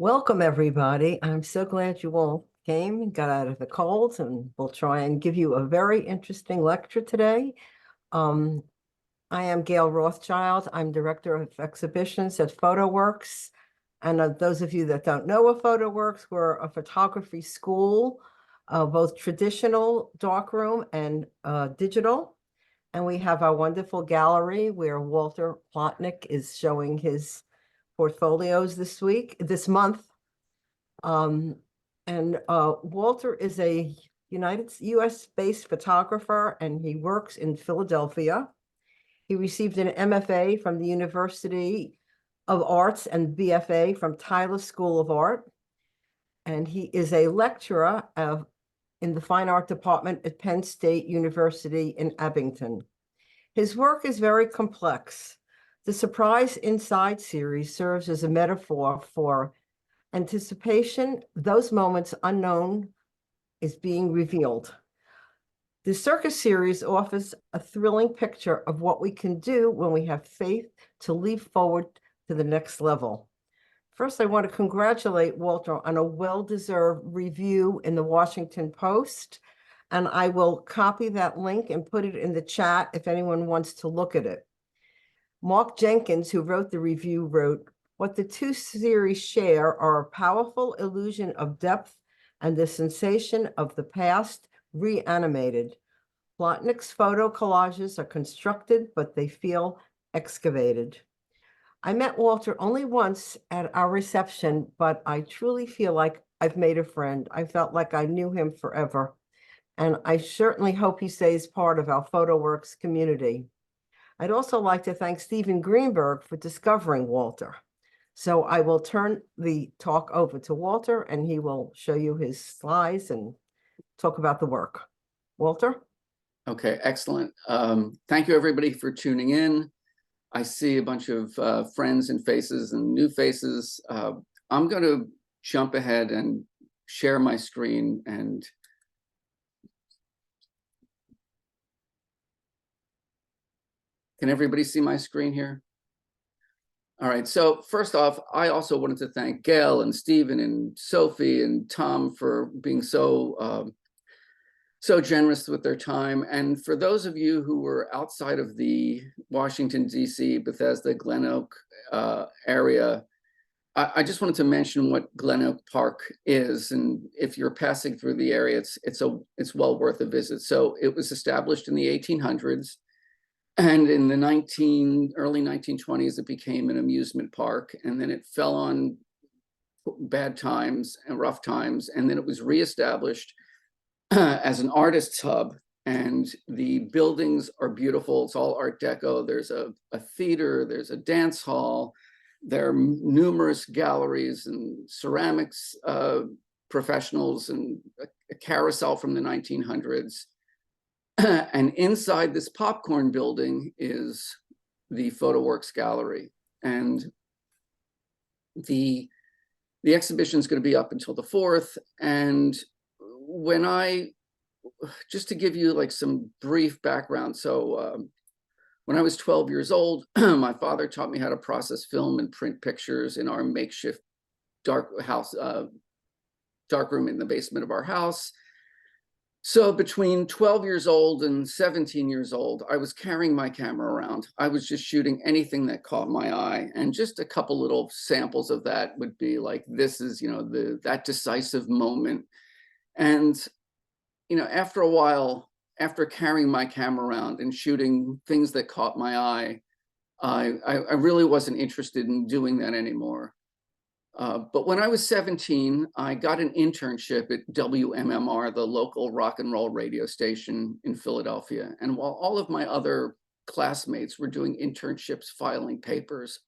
Welcome, everybody. I'm so glad you all came and got out of the cold, and we'll try and give you a very interesting lecture today. Um, I am Gail Rothschild. I'm Director of Exhibitions at Photoworks. And those of you that don't know what Photoworks, we're a photography school, both traditional darkroom and digital. And we have our wonderful gallery where Walter Plotnick is showing his portfolios this month. And Walter is a US-based photographer, and he works in Philadelphia. He received an MFA from the University of Arts and BFA from Tyler School of Art. And he is a lecturer in the Fine Art Department at Penn State University in Abington. His work is very complex. The Surprise Inside series serves as a metaphor for anticipation, those moments unknown is being revealed. The Circus series offers a thrilling picture of what we can do when we have faith to leap forward to the next level. First, I want to congratulate Walter on a well-deserved review in the Washington Post, and I will copy that link and put it in the chat if anyone wants to look at it. Mark Jenkins, who wrote the review, wrote, "What the two series share are a powerful illusion of depth and the sensation of the past reanimated. Plotnick's photo collages are constructed, but they feel excavated." I met Walter only once at our reception, but I truly feel like I've made a friend. I felt like I knew him forever, and I certainly hope he stays part of our Photoworks community. I'd also like to thank Stephen Greenberg for discovering Walter. So I will turn the talk over to Walter, and he will show you his slides and talk about the work. Walter? Okay, excellent. Thank you, everybody, for tuning in. I see a bunch of friends and faces and new faces. I'm going to jump ahead and share my screen. And can everybody see my screen here? All right, so first off, I also wanted to thank Gail and Stephen and Sophie and Tom for being so generous with their time. And for those of you who were outside of the Washington, D.C., Bethesda, Glen Oak area, I just wanted to mention what Glen Oak Park is. And if you're passing through the area, it's well worth a visit. So it was established in the 1800s. And in the early 1920s, it became an amusement park. And then it fell on bad times and rough times. And then it was reestablished as an artist's hub. And the buildings are beautiful. It's all Art Deco. There's a theater, there's a dance hall. There are numerous galleries and ceramics professionals and a carousel from the 1900s. And inside this popcorn building is the Photoworks gallery. And the exhibition is going to be up until the 4th. And just to give you like some brief background. So when I was 12 years old, my father taught me how to process film and print pictures in our makeshift dark room in the basement of our house. So between 12 years old and 17 years old, I was carrying my camera around. I was just shooting anything that caught my eye. And just a couple little samples of that would be like, this is, that decisive moment. And, after a while, after carrying my camera around and shooting things that caught my eye, I really wasn't interested in doing that anymore. But when I was 17, I got an internship at WMMR, the local rock and roll radio station in Philadelphia. And while all of my other classmates were doing internships, filing papers,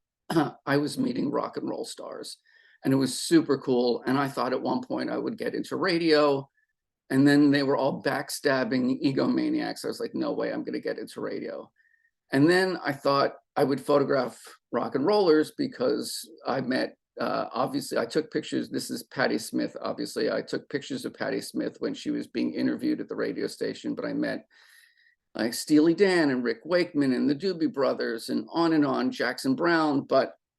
I was meeting rock and roll stars. And it was super cool. And I thought at one point I would get into radio. And then they were all backstabbing egomaniacs. I was like, no way, I'm going to get into radio. And then I thought I would photograph rock and rollers because I met obviously, I took pictures. This is Patti Smith. Obviously, I took pictures of Patti Smith when she was being interviewed at the radio station. But I met like Steely Dan and Rick Wakeman and the Doobie Brothers and on, Jackson Brown.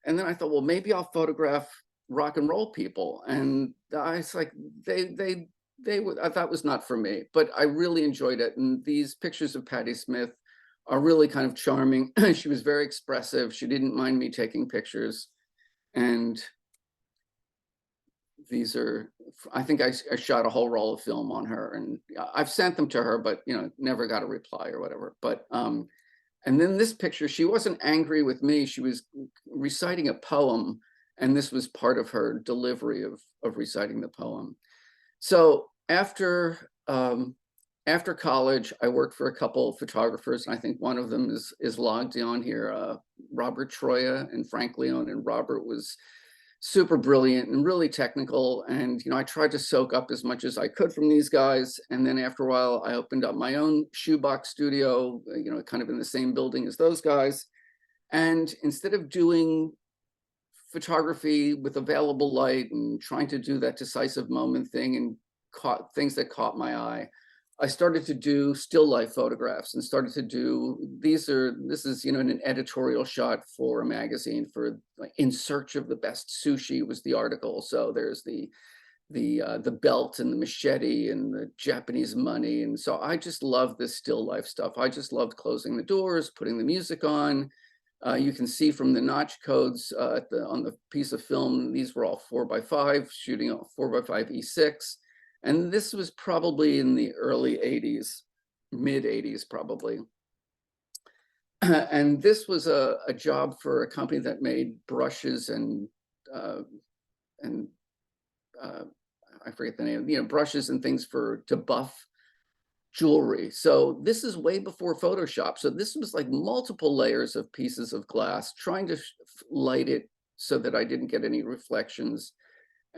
And then I thought, well, maybe I'll photograph rock and roll people. And I was like, they would, I thought was not for me, but I really enjoyed it. And these pictures of Patti Smith are really kind of charming. She was very expressive. She didn't mind me taking pictures. And these are, I think I shot a whole roll of film on her, and I've sent them to her, but never got a reply or whatever. But and then this picture, she wasn't angry with me. She was reciting a poem, and this was part of her delivery of reciting the poem. So after college, I worked for a couple of photographers, and I think one of them is logged on here, Robert Troya and Frank Leone. And Robert was super brilliant and really technical. And, I tried to soak up as much as I could from these guys. And then after a while, I opened up my own shoebox studio, kind of in the same building as those guys. And instead of doing photography with available light and trying to do that decisive moment thing and caught things that caught my eye, I started to do still life photographs and started to do, this is, an editorial shot for a magazine for, like, In Search of the Best Sushi was the article. So there's the belt and the machete and the Japanese money. And so I just love this still life stuff. I just loved closing the doors, putting the music on. You can see from the notch codes on the piece of film, these were all 4x5, shooting a 4x5 E6. And this was probably in the early 80s, mid 80s probably. And this was a job for a company that made brushes and I forget the name, brushes and things to buff jewelry. So this is way before Photoshop. So this was like multiple layers of pieces of glass, trying to light it so that I didn't get any reflections.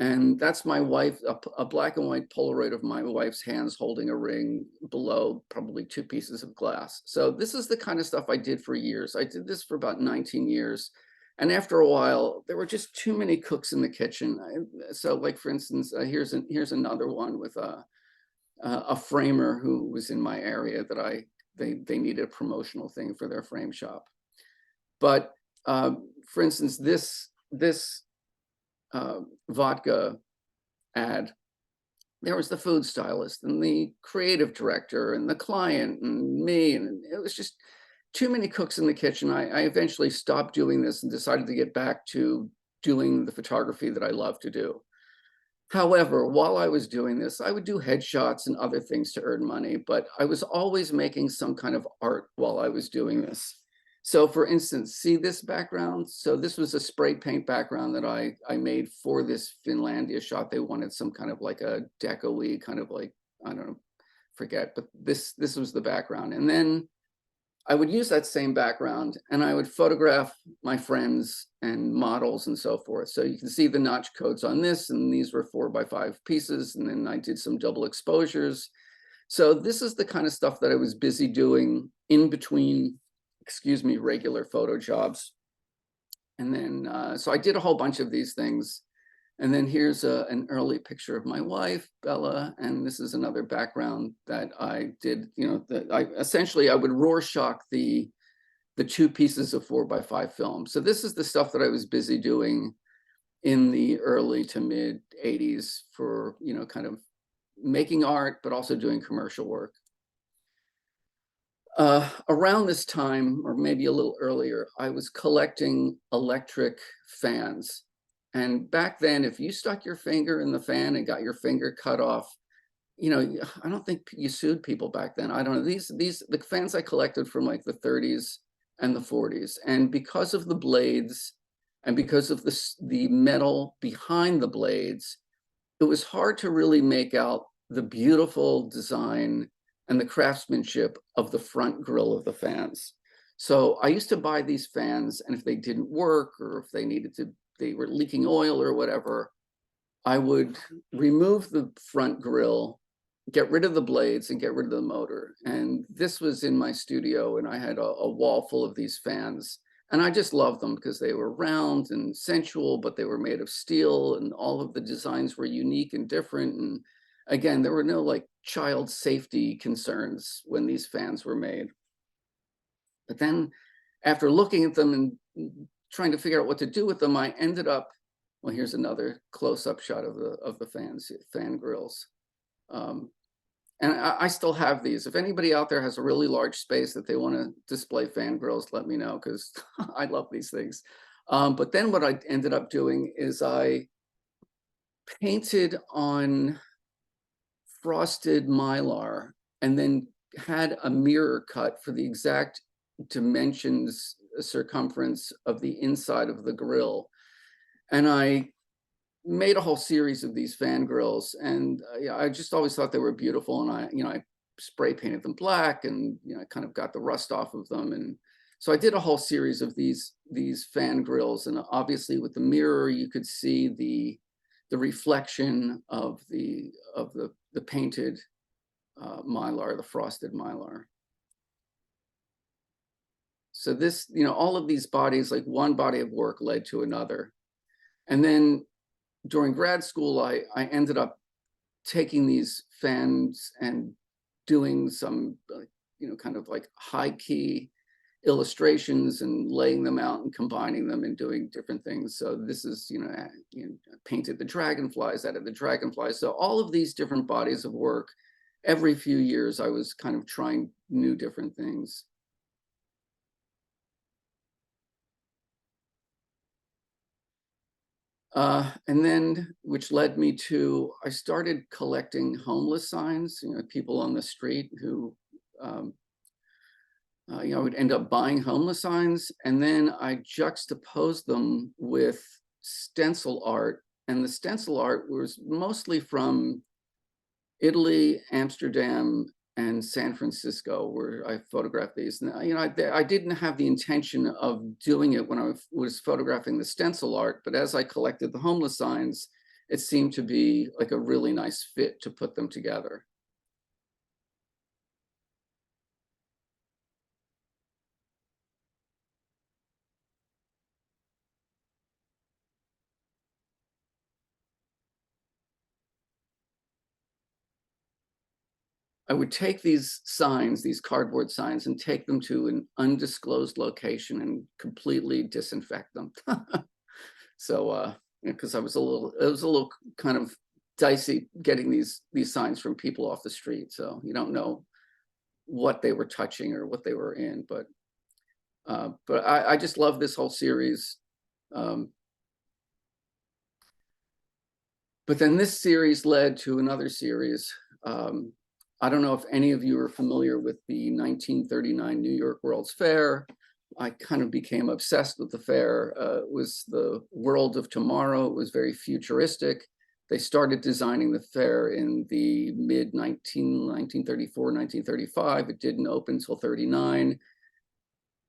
And that's my wife, a black and white Polaroid of my wife's hands holding a ring below probably 2 pieces of glass. So this is the kind of stuff I did for years. I did this for about 19 years. And after a while, there were just too many cooks in the kitchen. So like, for instance, here's another one with a framer who was in my area that they needed a promotional thing for their frame shop. But for instance, this vodka ad, there was the food stylist and the creative director and the client and me, and it was just too many cooks in the kitchen. I eventually stopped doing this and decided to get back to doing the photography that I love to do. However, while I was doing this, I would do headshots and other things to earn money, but I was always making some kind of art while I was doing this. So for instance, see this background? So this was a spray paint background that I made for this Finlandia shot. They wanted some kind of like a deco-y kind of like, I don't know, forget, but this was the background. And then I would use that same background and I would photograph my friends and models and so forth. So you can see the notch codes on this, and these were 4x5 pieces. And then I did some double exposures. So this is the kind of stuff that I was busy doing in between, regular photo jobs. And then, so I did a whole bunch of these things. And then here's an early picture of my wife, Bella, and this is another background that I did, essentially I would Rorschach the 2 pieces of 4x5 film. So this is the stuff that I was busy doing in the early to mid 80s for, kind of making art, but also doing commercial work. Around this time, or maybe a little earlier, I was collecting electric fans. And back then, if you stuck your finger in the fan and got your finger cut off, I don't think you sued people back then. I don't know. The fans I collected from like the 30s and the 40s. And because of the blades and because of the metal behind the blades, it was hard to really make out the beautiful design and the craftsmanship of the front grille of the fans. So I used to buy these fans, and if they didn't work or if they were leaking oil or whatever, I would remove the front grille, get rid of the blades, and get rid of the motor. And this was in my studio, and I had a wall full of these fans. And I just loved them because they were round and sensual, but they were made of steel, and all of the designs were unique and different. And again, there were no like child safety concerns when these fans were made. But then after looking at them and trying to figure out what to do with them, I ended up Well, here's another close-up shot of the fan grills. And I still have these. If anybody out there has a really large space that they want to display fan grills, let me know, because I love these things. But then what I ended up doing is I painted on frosted mylar and then had a mirror cut for the exact dimensions, circumference of the inside of the grill. And I made a whole series of these fan grills, and yeah, I just always thought they were beautiful. And I spray painted them black, and I kind of got the rust off of them. And so I did a whole series of these fan grills, and obviously with the mirror, you could see the reflection of the painted mylar, the frosted mylar. So this, all of these bodies, like one body of work led to another. And then during grad school, I ended up taking these fans and doing some, kind of like high key illustrations and laying them out and combining them and doing different things. So this is, painted the dragonflies, added the dragonflies. So all of these different bodies of work, every few years, I was kind of trying new different things. And then, which led me to, I started collecting homeless signs, people on the street who, would end up buying homeless signs. And then I juxtaposed them with stencil art. And the stencil art was mostly from Italy, Amsterdam, and San Francisco, where I photographed these. And, I didn't have the intention of doing it when I was photographing the stencil art, but as I collected the homeless signs, it seemed to be like a really nice fit to put them together. I would take these signs, these cardboard signs, and take them to an undisclosed location and completely disinfect them. So, because it was a little kind of dicey getting these signs from people off the street. So you don't know what they were touching or what they were in, but I just love this whole series. But then this series led to another series. I don't know if any of you are familiar with the 1939 New York World's Fair. I kind of became obsessed with the fair. It was the world of tomorrow. It was very futuristic. They started designing the fair in the mid 1934, 1935. It didn't open until 39.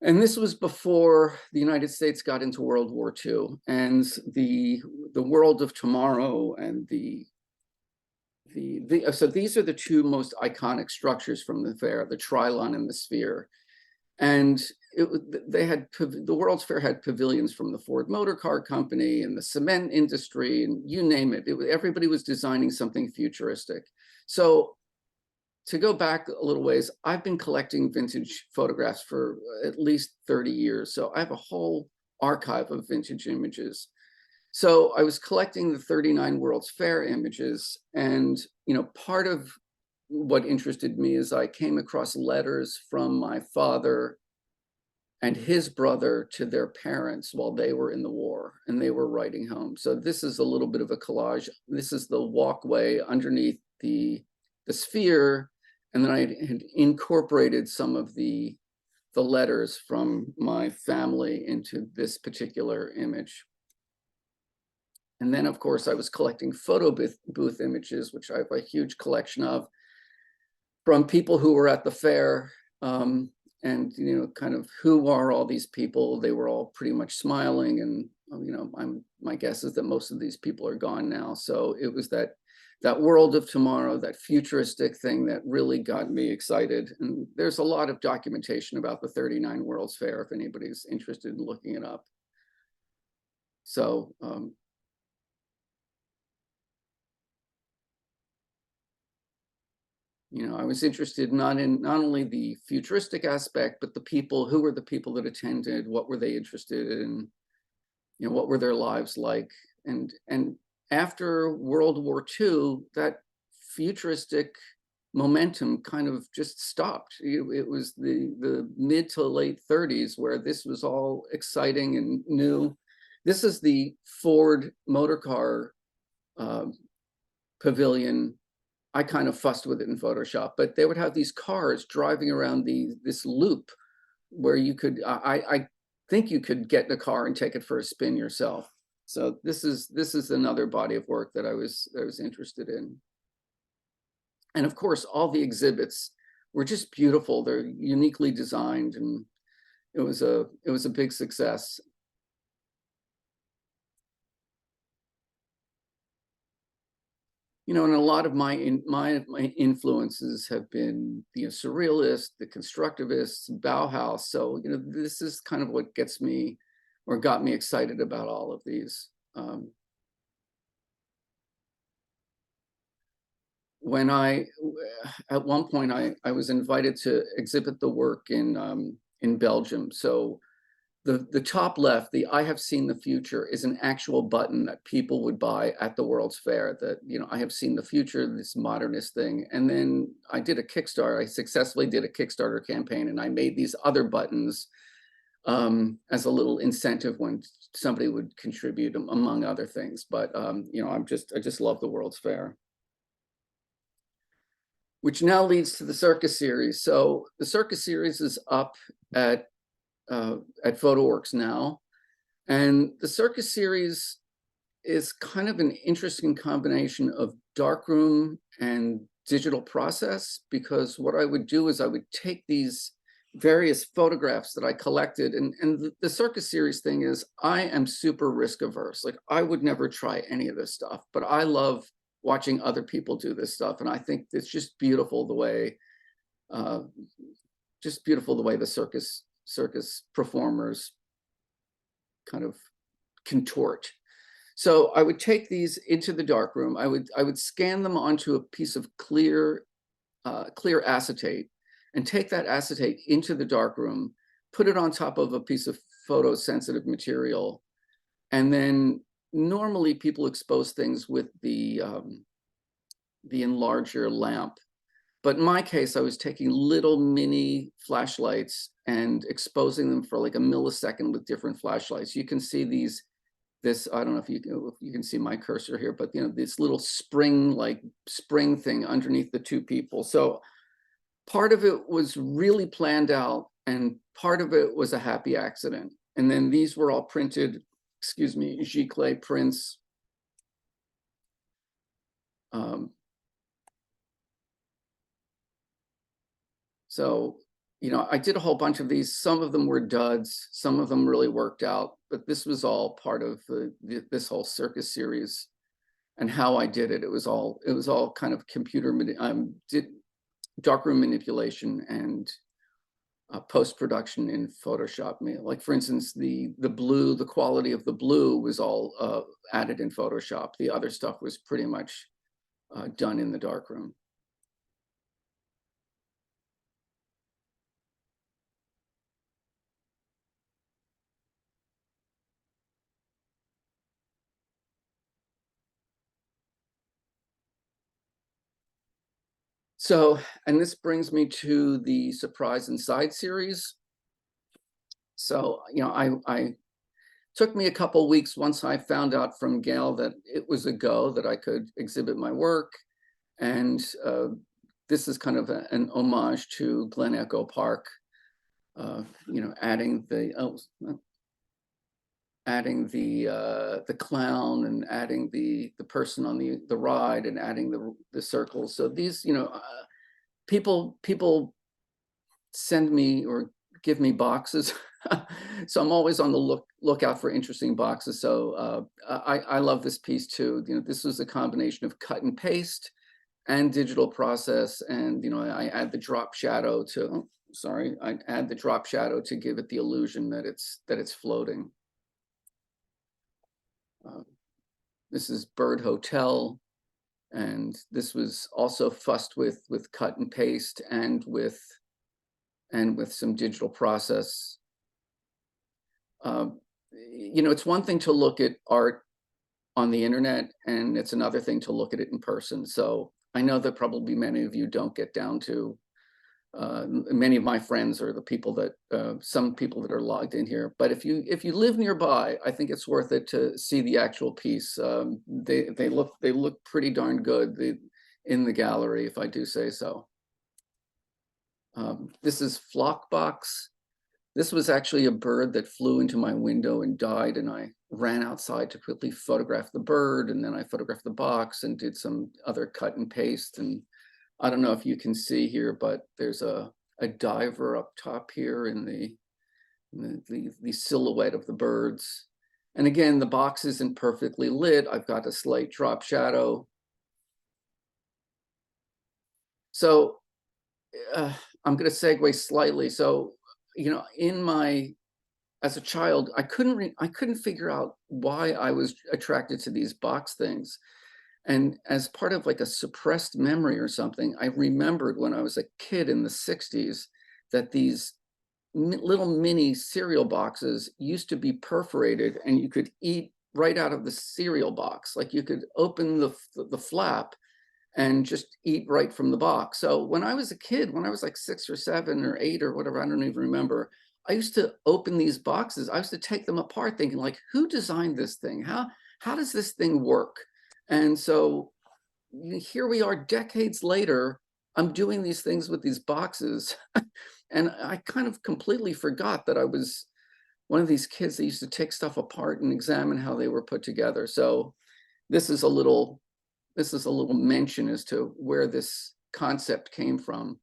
And this was before the United States got into World War II. And the world of tomorrow and so these are the two most iconic structures from the fair, the Trilon and the Sphere. And the World's Fair had pavilions from the Ford Motor Car Company and the cement industry, and you name it. Everybody was designing something futuristic. So to go back a little ways, I've been collecting vintage photographs for at least 30 years. So I have a whole archive of vintage images. So I was collecting the 39 World's Fair images, and part of what interested me is I came across letters from my father and his brother to their parents while they were in the war, and they were writing home. So this is a little bit of a collage. This is the walkway underneath the sphere, and then I had incorporated some of the letters from my family into this particular image. And then, of course, I was collecting photo booth images, which I have a huge collection of, from people who were at the fair. And, kind of who are all these people? They were all pretty much smiling. And, my guess is that most of these people are gone now. So it was that world of tomorrow, that futuristic thing that really got me excited. And there's a lot of documentation about the 39 World's Fair, if anybody's interested in looking it up. So, I was interested not only the futuristic aspect, but the people. Who were the people that attended? What were they interested in? What were their lives like? And after World War II, that futuristic momentum kind of just stopped. It was the mid to late 30s where this was all exciting and new. This is the Ford motor car pavilion. I kind of fussed with it in Photoshop, but they would have these cars driving around this loop where you could, I think you could get in a car and take it for a spin yourself. So this is another body of work that I was interested in. And of course, all the exhibits were just beautiful. They're uniquely designed, and it was a big success. You know, and a lot of my influences have been the surrealists, the constructivists, Bauhaus. So, you know, this is kind of what gets me or got me excited about all of these. When at one point, I was invited to exhibit the work in Belgium. So the top left, the I have seen the future, is an actual button that people would buy at the World's Fair, that, you know, I have seen the future, this modernist thing. And then I did a Kickstarter. I successfully did a Kickstarter campaign, and I made these other buttons as a little incentive when somebody would contribute, among other things. But you know, I just love the World's Fair. Which now leads to the Circus series. So the Circus series is up at Photoworks now. And the Circus series is kind of an interesting combination of darkroom and digital process, because what I would do is I would take these various photographs that I collected, and the Circus series thing is, I am super risk averse. Like, I would never try any of this stuff, but I love watching other people do this stuff. And I think it's just beautiful the way, the circus performers kind of contort. So I would take these into the darkroom. I would scan them onto a piece of clear acetate, and take that acetate into the darkroom, put it on top of a piece of photosensitive material, and then normally people expose things with the enlarger lamp. But in my case, I was taking little mini flashlights and exposing them for like a millisecond with different flashlights. You can see this, I don't know if you can see my cursor here, but you know, this little spring thing underneath the two people. So part of it was really planned out, and part of it was a happy accident. And then these were all printed, giclée prints. So, you know, I did a whole bunch of these. Some of them were duds, some of them really worked out, but this was all part of this whole circus series. And how I did it, it was all kind of darkroom manipulation and post-production in Photoshop. Like, for instance, the blue, the quality of the blue was all added in Photoshop. The other stuff was pretty much done in the darkroom. So, and this brings me to the Surprise Inside series. So, you know, I took me a couple weeks once I found out from Gail that it was a go, that I could exhibit my work. And this is kind of an homage to Glen Echo Park, you know, adding the clown, and adding the person on the ride, and adding the circles. So these, you know, people send me or give me boxes. So I'm always on the lookout for interesting boxes. So I love this piece too. You know, this was a combination of cut and paste and digital process. And, you know, I add the drop shadow to, I add the drop shadow to give it the illusion that it's floating. This is Bird Hotel, and this was also fussed with cut and paste and with some digital process. You know, it's one thing to look at art on the internet, and it's another thing to look at it in person. So I know that probably many of you don't get down to, many of my friends are the people that, some people that are logged in here. But if you live nearby, I think it's worth it to see the actual piece. They look pretty darn good in the gallery, if I do say so. This is Flockbox. This was actually a bird that flew into my window and died, and I ran outside to quickly photograph the bird, and then I photographed the box and did some other cut and paste. And I don't know if you can see here, but there's a diver up top here in the silhouette of the birds. And again, the box isn't perfectly lit. I've got a slight drop shadow. So I'm going to segue slightly. So, you know, as a child, I couldn't figure out why I was attracted to these box things. And as part of like a suppressed memory or something, I remembered when I was a kid in the 60s that these little mini cereal boxes used to be perforated, and you could eat right out of the cereal box. Like you could open the flap and just eat right from the box. So when I was a kid, when I was like 6 or 7 or 8 or whatever, I don't even remember, I used to open these boxes. I used to take them apart thinking like, who designed this thing? How does this thing work? And so here we are decades later, I'm doing these things with these boxes. And I kind of completely forgot that I was one of these kids that used to take stuff apart and examine how they were put together. So this is a little mention as to where this concept came from,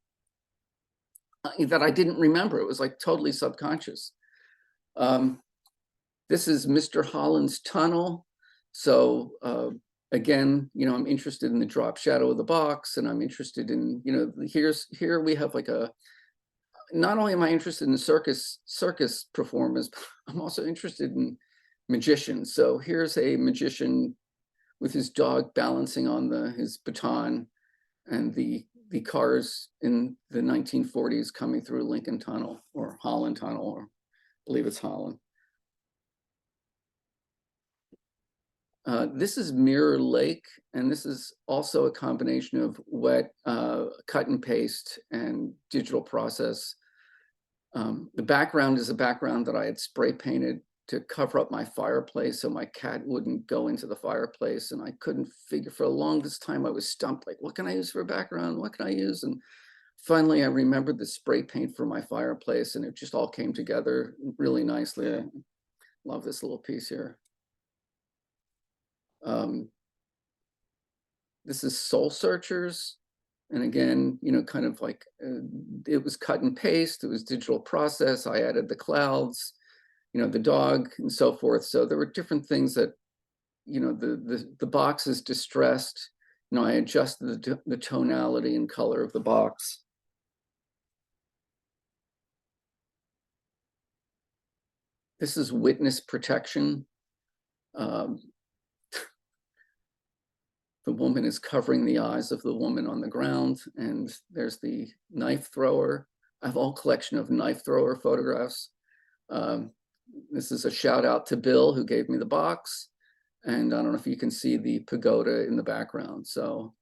that I didn't remember. It was like totally subconscious. This is Mr. Holland's tunnel. So again, you know, I'm interested in the drop shadow of the box, and I'm interested in, you know, here we have like not only am I interested in circus performers, but I'm also interested in magicians. So here's a magician with his dog balancing on his baton, and the cars in the 1940s coming through Lincoln Tunnel or Holland Tunnel, or I believe it's Holland. This is Mirror Lake, and this is also a combination of wet cut and paste and digital process. The background is a background that I had spray painted to cover up my fireplace so my cat wouldn't go into the fireplace. And I couldn't figure, for the longest time, I was stumped, like, what can I use for a background? What can I use? And finally, I remembered the spray paint for my fireplace, and it just all came together really nicely. I love this little piece here. This is Soul Searchers. And again, you know, kind of like it was cut and paste, it was digital process. I added the clouds, you know, the dog and so forth. So there were different things that, you know, the box is distressed. You know, I adjusted the tonality and color of the box. This is Witness Protection. The woman is covering the eyes of the woman on the ground, and there's the knife thrower. I have a whole collection of knife thrower photographs. This is a shout out to Bill, who gave me the box. And I don't know if you can see the pagoda in the background. So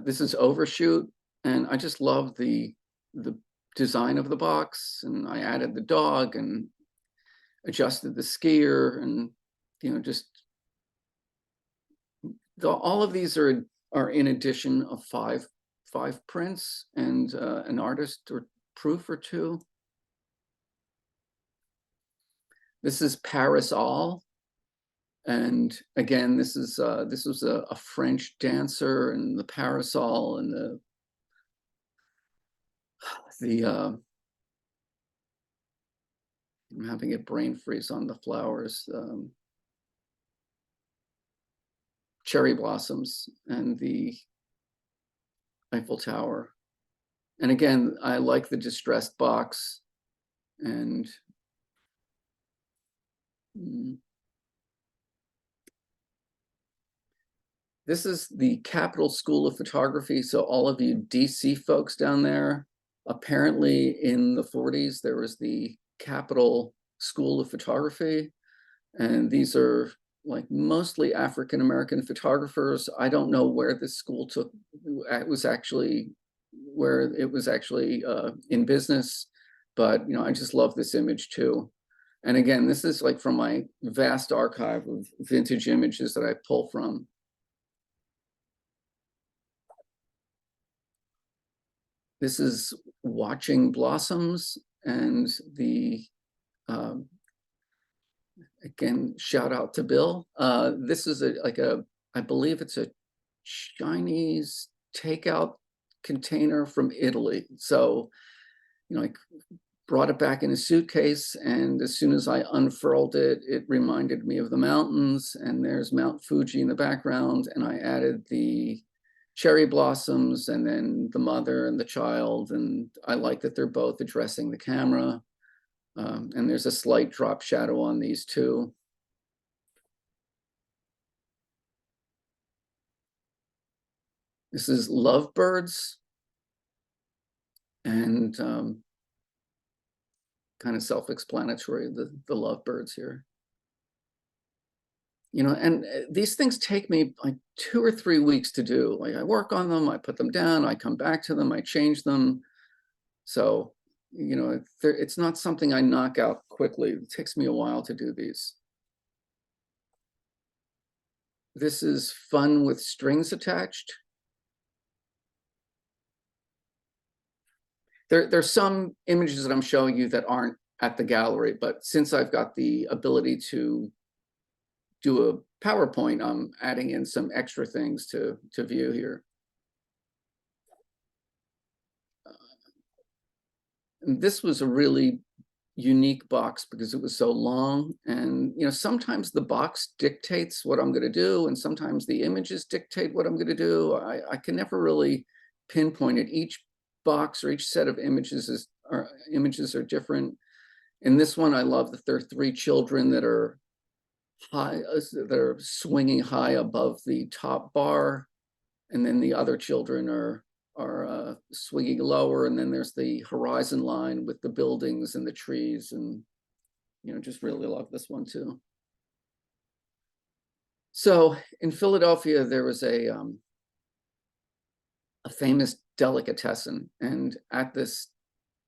this is Overshoot, and I just love the design of the box, and I added the dog and adjusted the skier, and you know, just all of these are in addition of five prints and an artist or proof or two. This is Paris All, and again, this was a French dancer, and the parasol and the I'm having a brain freeze on the flowers. Cherry blossoms and the Eiffel Tower. And again, I like the distressed box. And this is the Capital School of Photography. So all of you DC folks down there, Apparently in the 40s, there was the Capitol School of Photography, and these are like mostly African-American photographers. I don't know where this school took, it was actually where it was actually in business, but I just love this image too. And again, this is like from my vast archive of vintage images that I pull from. This is watching blossoms, and the again, shout out to Bill. This is I believe it's a Chinese takeout container from Italy. So, I brought it back in a suitcase, and as soon as I unfurled it, it reminded me of the mountains, and there's Mount Fuji in the background, and I added the cherry blossoms and then the mother and the child, and I like that they're both addressing the camera. And there's a slight drop shadow on these two. This is lovebirds, and kind of self-explanatory, the lovebirds here. And these things take me like 2 or 3 weeks to do. Like I work on them, I put them down, I come back to them, I change them. So, it's not something I knock out quickly. It takes me a while to do these. This is fun with strings attached. There's some images that I'm showing you that aren't at the gallery, but since I've got the ability to do a PowerPoint, I'm adding in some extra things to view here. And this was a really unique box because it was so long, and sometimes the box dictates what I'm going to do, and sometimes the images dictate what I'm going to do. I can never really pinpoint it. Each box or each set of images are different. In this one, I love that there are 3 children that are high, that are swinging high above the top bar, and then the other children are swinging lower, and then there's the horizon line with the buildings and the trees, and just really love this one too. So in Philadelphia, there was a famous delicatessen, and at this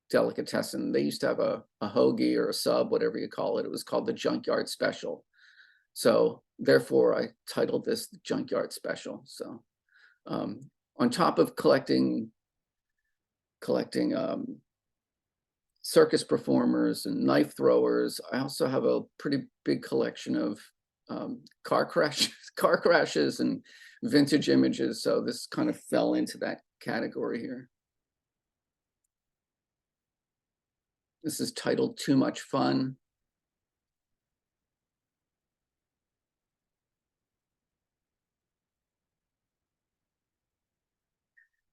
delicatessen, they used to have a hoagie or a sub, whatever you call it. It was called the Junkyard Special. So therefore, I titled this the Junkyard Special. So on top of collecting circus performers and knife throwers, I also have a pretty big collection of car crashes and vintage images. So this kind of fell into that category here. This is titled Too Much Fun.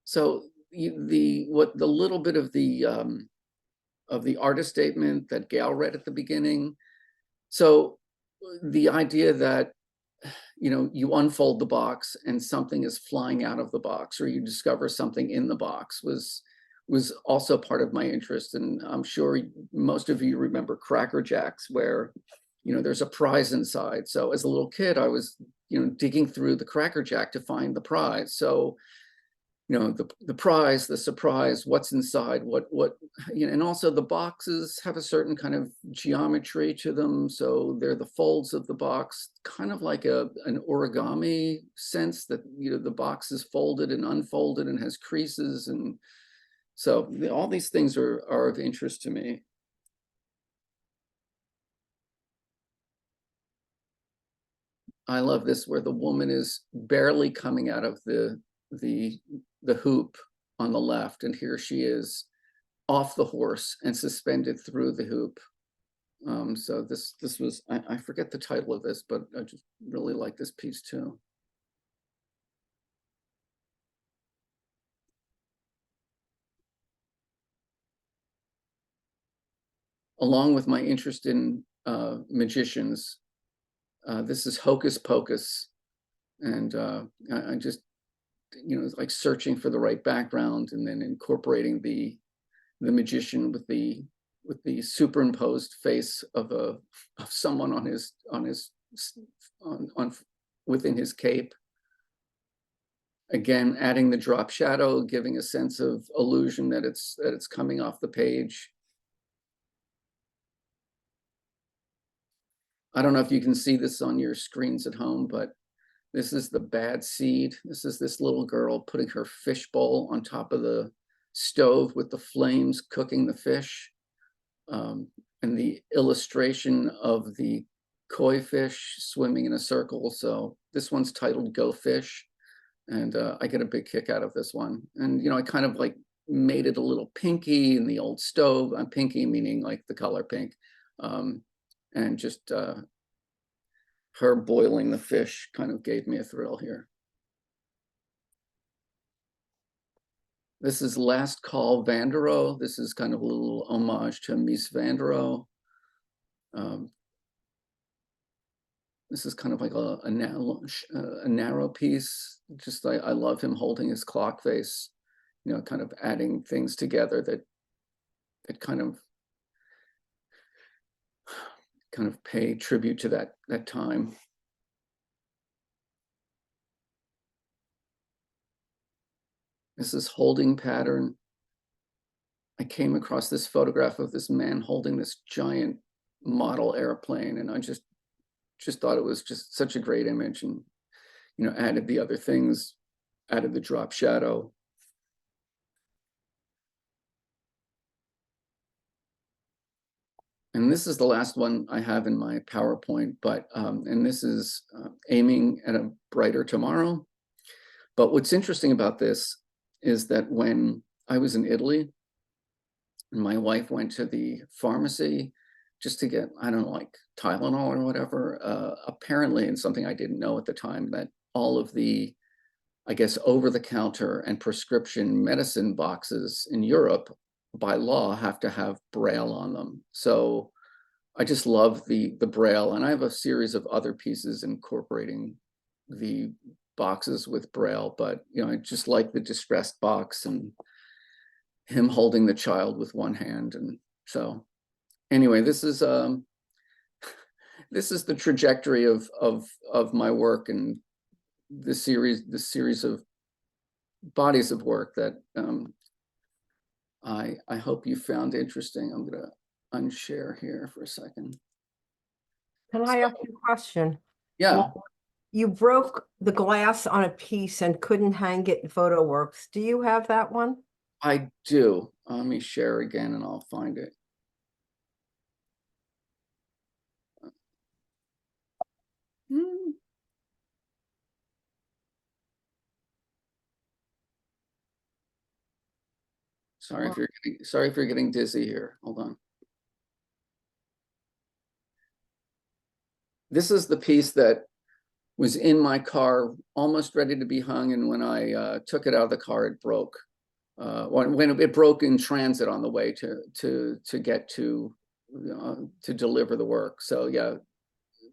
So the little bit of the artist statement that Gail read at the beginning. So the idea that you unfold the box and something is flying out of the box, or you discover something in the box, was also part of my interest. And I'm sure most of you remember Cracker Jacks, where there's a prize inside. So as a little kid, I was digging through the Cracker Jack to find the prize. So the prize, the surprise, what's inside, what and also the boxes have a certain kind of geometry to them. So they're the folds of the box, kind of like an origami sense, that the box is folded and unfolded and has creases. And so all these things are of interest to me. I love this, where the woman is barely coming out of the hoop on the left, and here she is off the horse and suspended through the hoop. So this was, I forget the title of this, but I just really like this piece too. Along with my interest in magicians, this is Hocus Pocus, and I just like searching for the right background and then incorporating the the magician with the superimposed face of someone within his cape. Again, adding the drop shadow, giving a sense of illusion that it's coming off the page. I don't know if you can see this on your screens at home, but this is the bad seed. This is this little girl putting her fish bowl on top of the stove with the flames cooking the fish. And the illustration of the koi fish swimming in a circle. So this one's titled Go Fish. And I get a big kick out of this one. And, you know, I kind of like made it a little pinky in the old stove. Pinky meaning like the color pink. And just her boiling the fish kind of gave me a thrill here. This is Last Call Vanderoe. This is kind of a little homage to Mies van der Rohe. This is kind of like a narrow piece. Just I love him holding his clock face, you know, kind of adding things together that kind of pay tribute to that time. This is holding pattern. I came across this photograph of this man holding this giant model airplane, and I just thought it was just such a great image, and, you know, added the other things, added the drop shadow. And this is the last one I have in my PowerPoint, but, and this is Aiming at a Brighter Tomorrow. But what's interesting about this is that when I was in Italy, and my wife went to the pharmacy just to get, I don't know, like Tylenol or whatever, apparently, and something I didn't know at the time, that all of the, I guess, over-the-counter and prescription medicine boxes in Europe by law have to have Braille on them. So I just love the Braille, and I have a series of other pieces incorporating the boxes with Braille, but, you know, I just like the distressed box and him holding the child with one hand. And so anyway, this is the trajectory of my work, and this series of bodies of work that I hope you found interesting. I'm gonna unshare here for a second. Can I ask you a question? Yeah. Well, you broke the glass on a piece and couldn't hang it in Photoworks. Do you have that one? I do. Let me share again and I'll find it. Sorry if you're getting dizzy here. Hold on. This is the piece that was in my car, almost ready to be hung, and when I took it out of the car, it broke. When it broke in transit on the way to get to deliver the work. So yeah,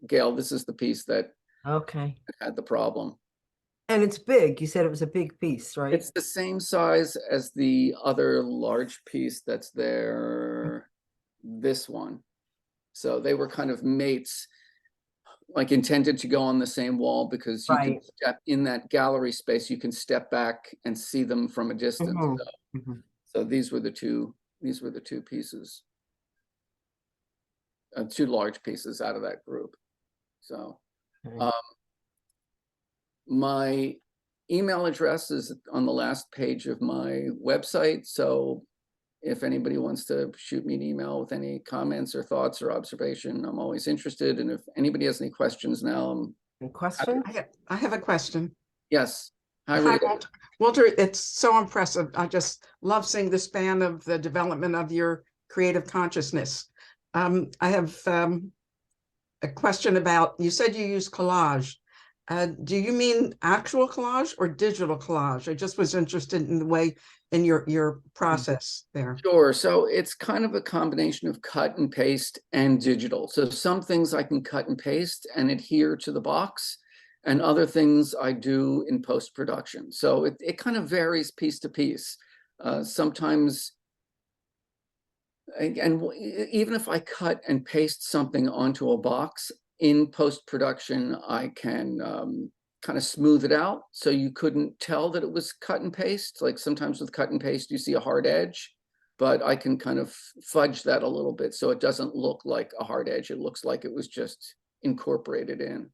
Gail, this is the piece that had the problem. And it's big. You said it was a big piece, right? It's the same size as the other large piece that's there, this one. So they were kind of mates, like intended to go on the same wall, because you can step in that gallery space, you can step back and see them from a distance. So these were the two pieces, two large pieces out of that group. So my email address is on the last page of my website. So if anybody wants to shoot me an email with any comments or thoughts or observation, I'm always interested. And if anybody has any questions now, I have a question. Yes. Hi, Walter. Walter, it's so impressive. I just love seeing the span of the development of your creative consciousness. I have a question about, you said you use collage. Do you mean actual collage or digital collage? I just was interested in the way in your process there. Sure. So it's kind of a combination of cut and paste and digital. So some things I can cut and paste and adhere to the box, and other things I do in post-production. So it kind of varies piece to piece. Sometimes even if I cut and paste something onto a box in post-production, I can kind of smooth it out so you couldn't tell that it was cut and paste. Like sometimes with cut and paste, you see a hard edge, but I can kind of fudge that a little bit so it doesn't look like a hard edge. It looks like it was just incorporated in.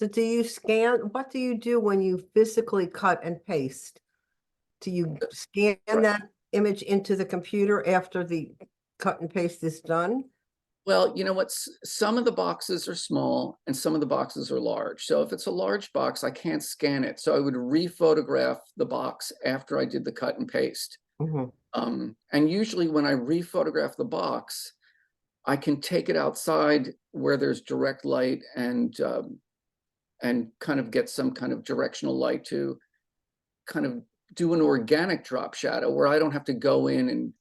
So do you scan, what do you do when you physically cut and paste? Do you scan that image into the computer after the cut and paste is done? Well, you know what? Some of the boxes are small and some of the boxes are large. So if it's a large box, I can't scan it. So I would re-photograph the box after I did the cut and paste. And usually when I re-photograph the box, I can take it outside where there's direct light and kind of get some kind of directional light to kind of do an organic drop shadow where I don't have to go in and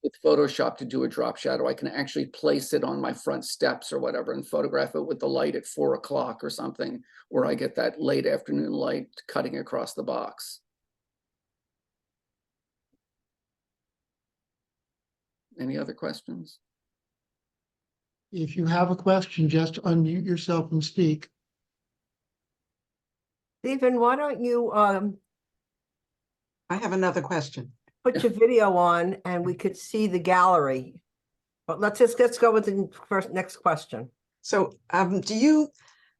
with Photoshop to do a drop shadow. I can actually place it on my front steps or whatever and photograph it with the light at 4 o'clock or something, where I get that late afternoon light cutting across the box. Any other questions? If you have a question, just unmute yourself and speak. Stephen, why don't you I have another question. put your video on and we could see the gallery? But let's go with the next question. So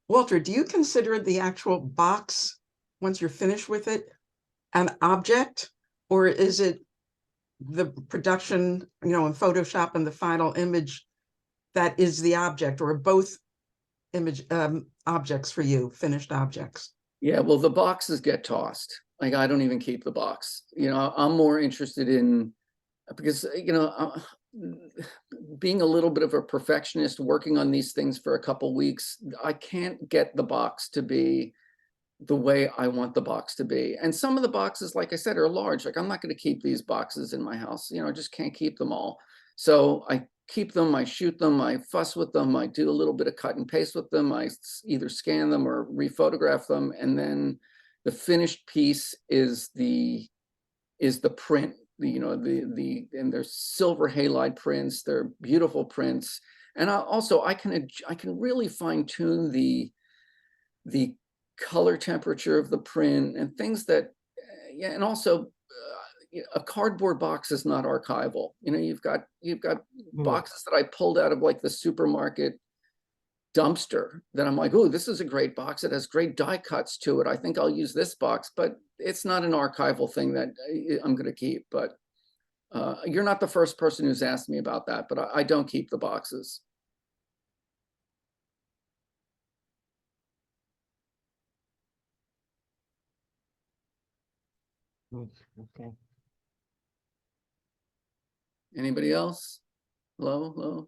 Walter, do you consider the actual box, once you're finished with it, an object? Or is it the production, in Photoshop and the final image that is the object, or both image objects for you, finished objects? Yeah, well, the boxes get tossed. Like I don't even keep the box. I'm more interested in, because being a little bit of a perfectionist, working on these things for a couple weeks, I can't get the box to be the way I want the box to be. And some of the boxes, like I said, are large. Like I'm not going to keep these boxes in my house. I just can't keep them all. So I keep them, I shoot them, I fuss with them, I do a little bit of cut and paste with them. I either scan them or rephotograph them. And then the finished piece is the print, and they're silver halide prints. They're beautiful prints. And I can really fine tune the color temperature of the print and things that, and also a cardboard box is not archival. You've got boxes that I pulled out of like the supermarket dumpster that I'm like, oh, this is a great box. It has great die cuts to it. I think I'll use this box, but it's not an archival thing that I'm going to keep. But you're not the first person who's asked me about that, but I don't keep the boxes. Okay. Anybody else? Hello?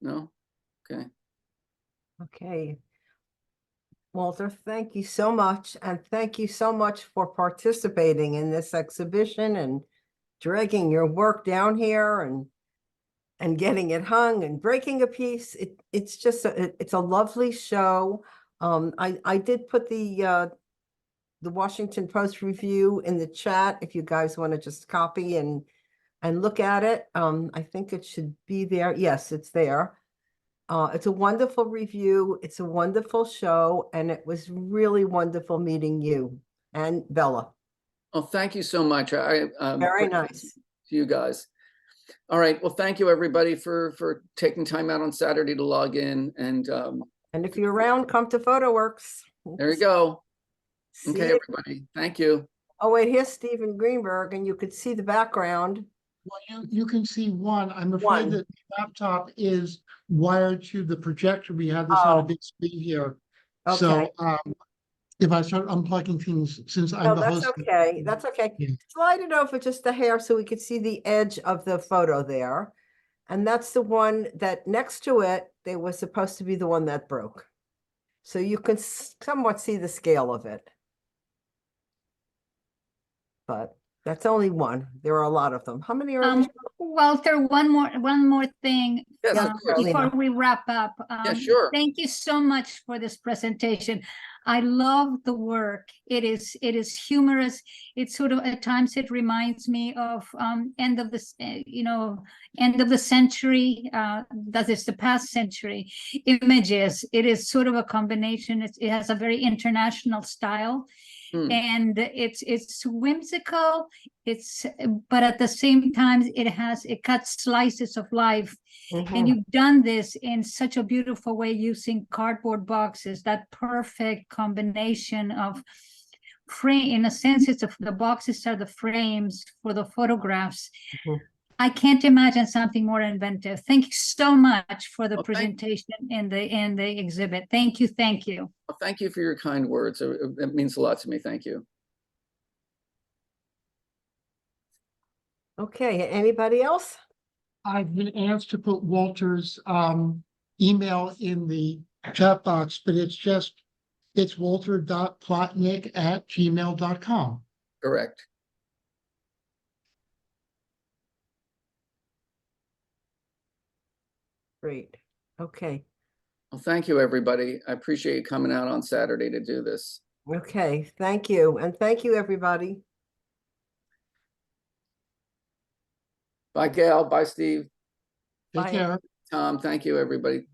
No? Okay. Okay. Walter, thank you so much. And thank you so much for participating in this exhibition and dragging your work down here and getting it hung and breaking a piece. It's just it's a lovely show. I did put the Washington Post review in the chat if you guys want to just copy and look at it. I think it should be there. Yes, it's there. It's a wonderful review. It's a wonderful show, and it was really wonderful meeting you and Bella. Oh, thank you so much. Very nice. To you guys. All right. Well, thank you everybody for taking time out on Saturday to log in. And if you're around, come to Photoworks. There you go. See Okay, it. everybody. Thank you. Oh, wait, here's Stephen Greenberg, and you could see the background. Well, you can see one. I'm afraid that the laptop is wired to the projector. We have this on a big screen here. Okay. So if I start unplugging things, since I'm No, the that's host. okay. That's okay. Yeah. Slide it over just a hair so we could see the edge of the photo there. And that's the one that next to it, they was supposed to be the one that broke. So you can somewhat see the scale of it. But That's only one. There are a lot of them. How many are there? Walter, one more thing. Yes, of Yeah, course. Before Carolina. we wrap up. Sure. Thank you so much for this presentation. I love the work. It is humorous. It's sort of, at times it reminds me of end of the end of the century. That is the past century images. It is sort of a combination. It has a very international style. And it's whimsical, but at the same time it cuts slices of life. And you've done this in such a beautiful way using cardboard boxes, that perfect combination of frame. In a sense, the boxes are the frames for the photographs. I can't imagine something more inventive. Thank you so much for the presentation in the exhibit. Thank you. Well, thank you for your kind words. It means a lot to me. Thank you. Okay, anybody else? I've been asked to put Walter's email in the chat box, but it's walter.plotnick@gmail.com. Correct. Great. Okay. Well, thank you, everybody. I appreciate you coming out on Saturday to do this. Okay, thank you. And thank you, everybody. Bye, Gail. Bye, Steve. Take Bye. care. Tom, thank you, everybody.